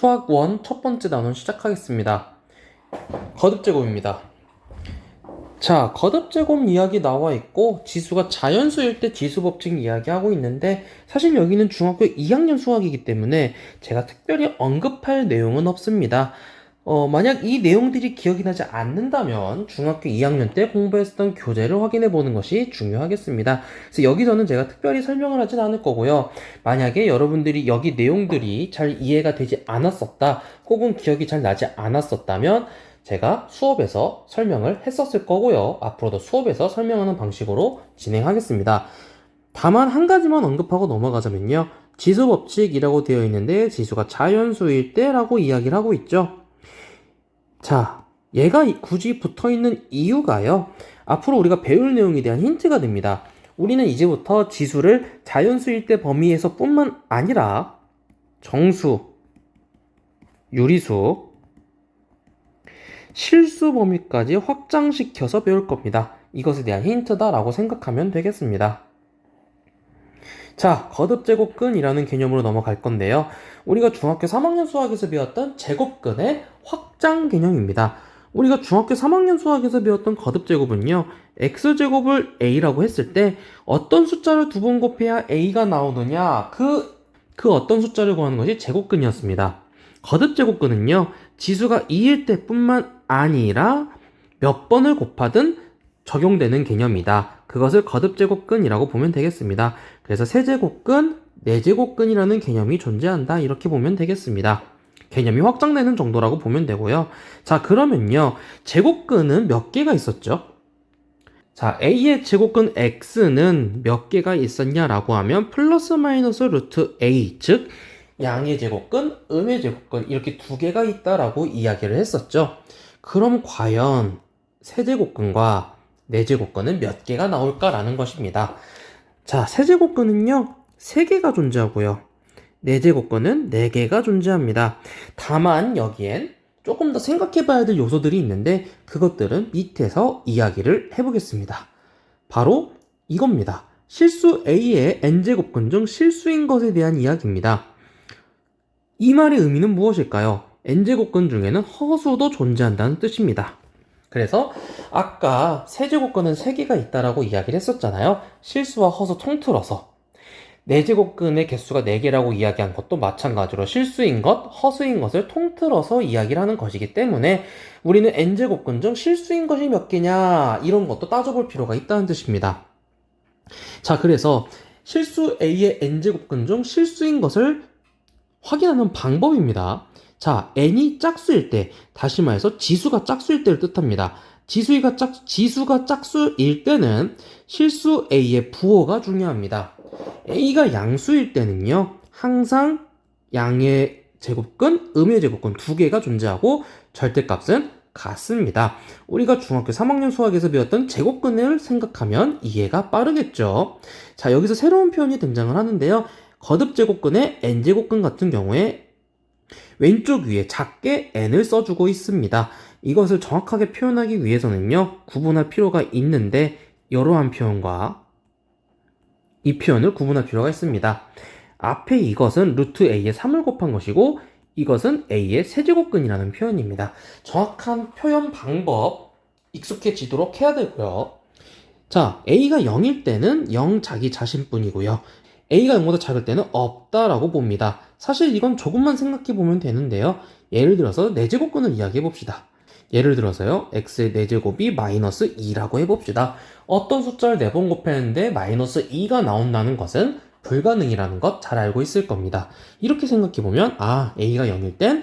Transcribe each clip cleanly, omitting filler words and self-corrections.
수학 1 첫 번째 단원 시작하겠습니다. 거듭제곱입니다. 자, 거듭제곱 이야기 나와 있고 지수가 자연수일 때 지수법칙 이야기하고 있는데 사실 여기는 중학교 2학년 수학이기 때문에 제가 특별히 언급할 내용은 없습니다. 만약 이 내용들이 기억이 나지 않는다면 중학교 2학년 때 공부했었던 교재를 확인해 보는 것이 중요하겠습니다. 그래서 여기서는 제가 특별히 설명을 하진 않을 거고요. 만약에 여러분들이 여기 내용들이 잘 이해가 되지 않았었다, 혹은 기억이 잘 나지 않았었다면 제가 수업에서 설명을 했었을 거고요. 앞으로도 수업에서 설명하는 방식으로 진행하겠습니다. 다만 한 가지만 언급하고 넘어가자면요. 지수법칙이라고 되어 있는데 지수가 자연수일 때라고 이야기를 하고 있죠. 자, 얘가 굳이 붙어있는 이유가요. 앞으로 우리가 배울 내용에 대한 힌트가 됩니다. 우리는 이제부터 지수를 자연수일 때 범위에서 뿐만 아니라 정수, 유리수, 실수 범위까지 확장시켜서 배울 겁니다. 이것에 대한 힌트다라고 생각하면 되겠습니다. 자, 거듭제곱근이라는 개념으로 넘어갈 건데요. 우리가 중학교 3학년 수학에서 배웠던 제곱근의 확장 개념입니다. 우리가 중학교 3학년 수학에서 배웠던 거듭제곱은요, x제곱을 a라고 했을 때 어떤 숫자를 두 번 곱해야 a가 나오느냐, 그 어떤 숫자를 구하는 것이 제곱근이었습니다. 거듭제곱근은요, 지수가 2일 때뿐만 아니라 몇 번을 곱하든 적용되는 개념이다. 그것을 거듭제곱근이라고 보면 되겠습니다. 그래서 세제곱근, 네제곱근이라는 개념이 존재한다. 이렇게 보면 되겠습니다. 개념이 확장되는 정도라고 보면 되고요. 자, 그러면요, 제곱근은 몇 개가 있었죠? 자, a의 제곱근 x는 몇 개가 있었냐라고 하면 플러스 마이너스 루트 a, 즉 양의 제곱근, 음의 제곱근 이렇게 두 개가 있다라고 이야기를 했었죠. 그럼 과연 세제곱근과 네제곱근은 몇 개가 나올까라는 것입니다. 자, 세제곱근은요 3개가 존재하고요, 네제곱근은 4개가 존재합니다. 다만 여기엔 조금 더 생각해 봐야 될 요소들이 있는데 그것들은 밑에서 이야기를 해보겠습니다. 바로 이겁니다. 실수 a의 n제곱근 중 실수인 것에 대한 이야기입니다. 이 말의 의미는 무엇일까요? n제곱근 중에는 허수도 존재한다는 뜻입니다. 그래서 아까 세제곱근은 3개가 있다라고 이야기를 했었잖아요. 실수와 허수 통틀어서. 네제곱근의 개수가 4개라고 이야기한 것도 마찬가지로 실수인 것, 허수인 것을 통틀어서 이야기를 하는 것이기 때문에 우리는 n제곱근 중 실수인 것이 몇 개냐 이런 것도 따져볼 필요가 있다는 뜻입니다. 자, 그래서 실수 a의 n제곱근 중 실수인 것을 확인하는 방법입니다. 자, n이 짝수일 때, 다시 말해서 지수가 짝수일 때를 뜻합니다. 지수가 짝수일 때는 실수 a의 부호가 중요합니다. a가 양수일 때는요, 항상 양의 제곱근, 음의 제곱근 2개가 존재하고 절대값은 같습니다. 우리가 중학교 3학년 수학에서 배웠던 제곱근을 생각하면 이해가 빠르겠죠. 자, 여기서 새로운 표현이 등장을 하는데요. 거듭제곱근의 n제곱근 같은 경우에 왼쪽 위에 작게 n을 써주고 있습니다. 이것을 정확하게 표현하기 위해서는요, 구분할 필요가 있는데 이러한 표현과 이 표현을 구분할 필요가 있습니다. 앞에 이것은 루트 a의 3을 곱한 것이고 이것은 a의 세제곱근이라는 표현입니다. 정확한 표현 방법 익숙해지도록 해야 되고요. 자, a가 0일 때는 0 자기 자신뿐이고요. a가 0보다 작을 때는 없다라고 봅니다. 사실 이건 조금만 생각해 보면 되는데요. 예를 들어서 네제곱근을 이야기해 봅시다. 예를 들어서요, x의 네제곱이 마이너스 2라고 해봅시다. 어떤 숫자를 4번 곱했는데 마이너스 2가 나온다는 것은 불가능이라는 것 잘 알고 있을 겁니다. 이렇게 생각해 보면 a가 0일 땐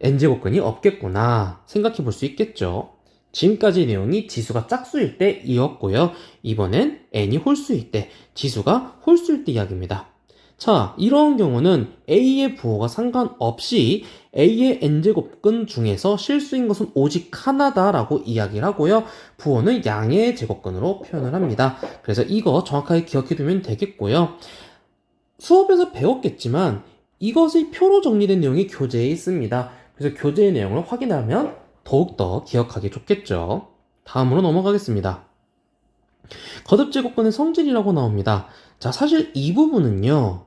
n제곱근이 없겠구나 생각해 볼 수 있겠죠. 지금까지 내용이 지수가 짝수일 때이었고요. 이번엔 n이 홀수일 때, 지수가 홀수일 때 이야기입니다. 자, 이러한 경우는 a의 부호가 상관없이 a의 n제곱근 중에서 실수인 것은 오직 하나다라고 이야기를 하고요. 부호는 양의 제곱근으로 표현을 합니다. 그래서 이거 정확하게 기억해두면 되겠고요. 수업에서 배웠겠지만 이것이 표로 정리된 내용이 교재에 있습니다. 그래서 교재의 내용을 확인하면 더욱더 기억하기 좋겠죠. 다음으로 넘어가겠습니다. 거듭제곱근의 성질이라고 나옵니다. 자, 사실 이 부분은요,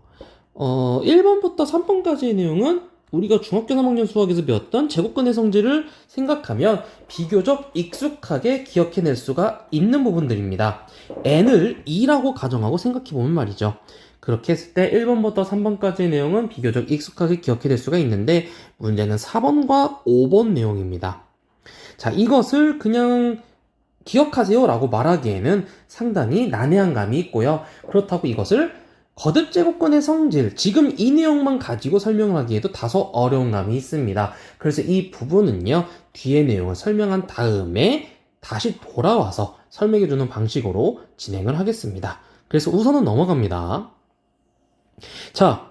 1번부터 3번까지의 내용은 우리가 중학교 3학년 수학에서 배웠던 제곱근의 성질을 생각하면 비교적 익숙하게 기억해낼 수가 있는 부분들입니다. n을 2라고 가정하고 생각해보면 말이죠. 그렇게 했을 때 1번부터 3번까지의 내용은 비교적 익숙하게 기억해낼 수가 있는데 문제는 4번과 5번 내용입니다. 자, 이것을 그냥 기억하세요 라고 말하기에는 상당히 난해한 감이 있고요. 그렇다고 이것을 거듭제곱근의 성질, 지금 이 내용만 가지고 설명을 하기에도 다소 어려운 감이 있습니다. 그래서 이 부분은요, 뒤의 내용을 설명한 다음에 다시 돌아와서 설명해주는 방식으로 진행을 하겠습니다. 그래서 우선은 넘어갑니다. 자,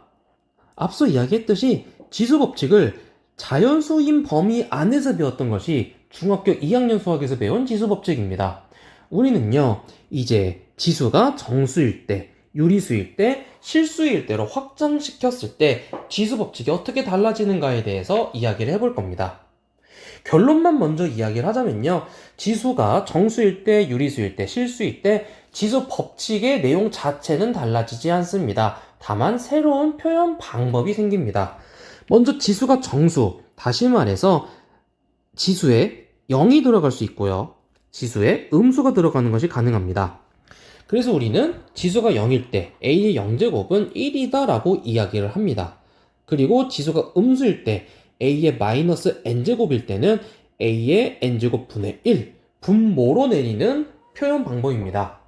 앞서 이야기했듯이 지수법칙을 자연수인 범위 안에서 배웠던 것이 중학교 2학년 수학에서 배운 지수법칙입니다. 우리는요, 이제 지수가 정수일 때, 유리수일 때, 실수일 때로 확장시켰을 때 지수법칙이 어떻게 달라지는가에 대해서 이야기를 해볼 겁니다. 결론만 먼저 이야기를 하자면요, 지수가 정수일 때, 유리수일 때, 실수일 때 지수법칙의 내용 자체는 달라지지 않습니다. 다만 새로운 표현 방법이 생깁니다. 먼저 지수가 정수, 다시 말해서 지수에 0이 들어갈 수 있고요. 지수에 음수가 들어가는 것이 가능합니다. 그래서 우리는 지수가 0일 때 a의 0제곱은 1이다 라고 이야기를 합니다. 그리고 지수가 음수일 때 a의 마이너스 n제곱일 때는 a의 n제곱 분의 1 분모로 내리는 표현 방법입니다.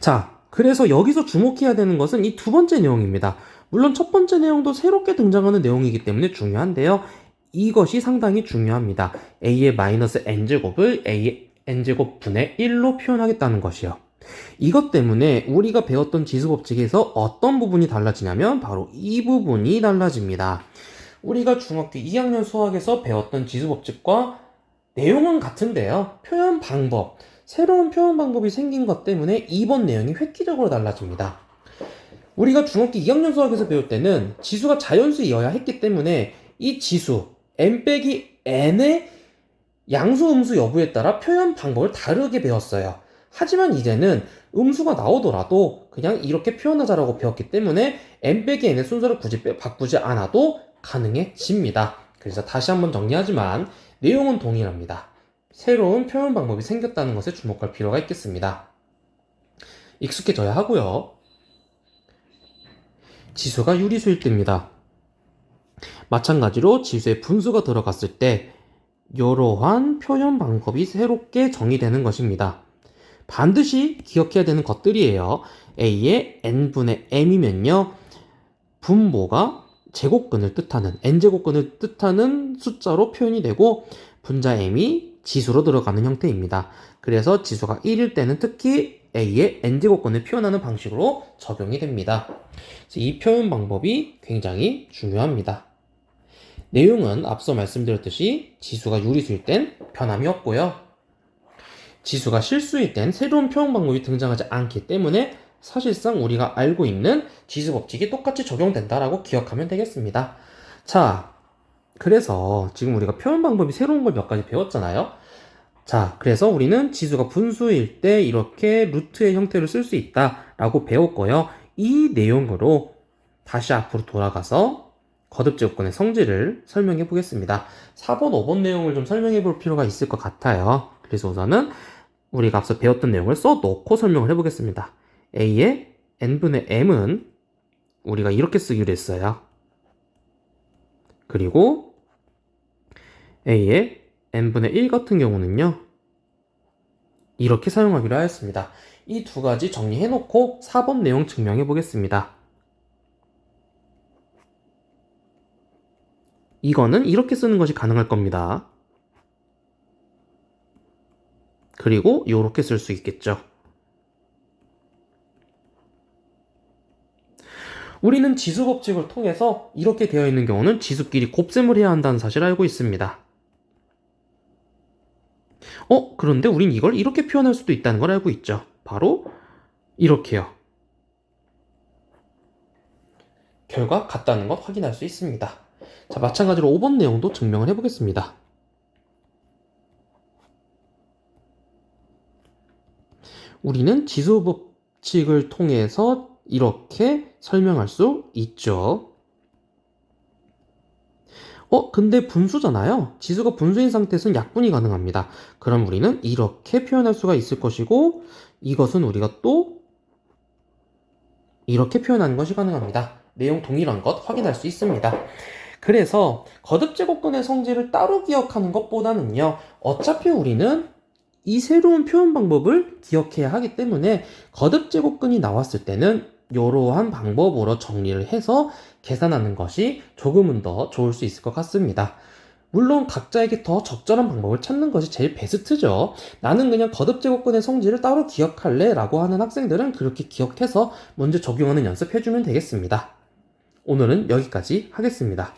자, 그래서 여기서 주목해야 되는 것은 이 두 번째 내용입니다. 물론 첫 번째 내용도 새롭게 등장하는 내용이기 때문에 중요한데요. 이것이 상당히 중요합니다. a의 마이너스 n제곱을 a의 n제곱 분의 1로 표현하겠다는 것이요. 이것 때문에 우리가 배웠던 지수법칙에서 어떤 부분이 달라지냐면 바로 이 부분이 달라집니다. 우리가 중학교 2학년 수학에서 배웠던 지수법칙과 내용은 같은데요. 표현 방법, 새로운 표현 방법이 생긴 것 때문에 이번 내용이 획기적으로 달라집니다. 우리가 중학교 2학년 수학에서 배울 때는 지수가 자연수이어야 했기 때문에 이 지수 n 빼기 n의 양수 음수 여부에 따라 표현 방법을 다르게 배웠어요. 하지만 이제는 음수가 나오더라도 그냥 이렇게 표현하자라고 배웠기 때문에 n 빼기 n의 순서를 굳이 바꾸지 않아도 가능해집니다. 그래서 다시 한번 정리하지만 내용은 동일합니다. 새로운 표현 방법이 생겼다는 것에 주목할 필요가 있겠습니다. 익숙해져야 하고요. 지수가 유리수일 때입니다. 마찬가지로 지수에 분수가 들어갔을 때 이러한 표현 방법이 새롭게 정의되는 것입니다. 반드시 기억해야 되는 것들이에요. a의 n분의 m이면요, 분모가 제곱근을 뜻하는 n제곱근을 뜻하는 숫자로 표현이 되고 분자 m이 지수로 들어가는 형태입니다. 그래서 지수가 1일 때는 특히 a의 n제곱근을 표현하는 방식으로 적용이 됩니다. 이 표현 방법이 굉장히 중요합니다. 내용은 앞서 말씀드렸듯이 지수가 유리수일 땐 변함이 없고요. 지수가 실수일 땐 새로운 표현 방법이 등장하지 않기 때문에 사실상 우리가 알고 있는 지수법칙이 똑같이 적용된다라고 기억하면 되겠습니다. 자, 그래서 지금 우리가 표현 방법이 새로운 걸 몇 가지 배웠잖아요. 자, 그래서 우리는 지수가 분수일 때 이렇게 루트의 형태를 쓸 수 있다라고 배웠고요. 이 내용으로 다시 앞으로 돌아가서 거듭제곱근의 성질을 설명해 보겠습니다. 4번, 5번 내용을 좀 설명해 볼 필요가 있을 것 같아요. 그래서 우선은 우리가 앞서 배웠던 내용을 써놓고 설명을 해보겠습니다. a의 n분의 m은 우리가 이렇게 쓰기로 했어요. 그리고 a의 n분의 1 같은 경우는요, 이렇게 사용하기로 하였습니다. 이 두 가지 정리해놓고 4번 내용 증명해 보겠습니다. 이거는 이렇게 쓰는 것이 가능할 겁니다. 그리고 이렇게 쓸 수 있겠죠. 우리는 지수법칙을 통해서 이렇게 되어 있는 경우는 지수끼리 곱셈을 해야 한다는 사실을 알고 있습니다. 그런데 우린 이걸 이렇게 표현할 수도 있다는 걸 알고 있죠. 바로 이렇게요. 결과 같다는 것 확인할 수 있습니다. 자, 마찬가지로 5번 내용도 증명을 해보겠습니다. 우리는 지수법칙을 통해서 이렇게 설명할 수 있죠. 근데 분수잖아요. 지수가 분수인 상태에서는 약분이 가능합니다. 그럼 우리는 이렇게 표현할 수가 있을 것이고, 이것은 우리가 또 이렇게 표현하는 것이 가능합니다. 내용 동일한 것 확인할 수 있습니다. 그래서 거듭제곱근의 성질을 따로 기억하는 것보다는요, 어차피 우리는 이 새로운 표현 방법을 기억해야 하기 때문에 거듭제곱근이 나왔을 때는 이러한 방법으로 정리를 해서 계산하는 것이 조금은 더 좋을 수 있을 것 같습니다. 물론 각자에게 더 적절한 방법을 찾는 것이 제일 베스트죠. 나는 그냥 거듭제곱근의 성질을 따로 기억할래 라고 하는 학생들은 그렇게 기억해서 먼저 적용하는 연습해주면 되겠습니다. 오늘은 여기까지 하겠습니다.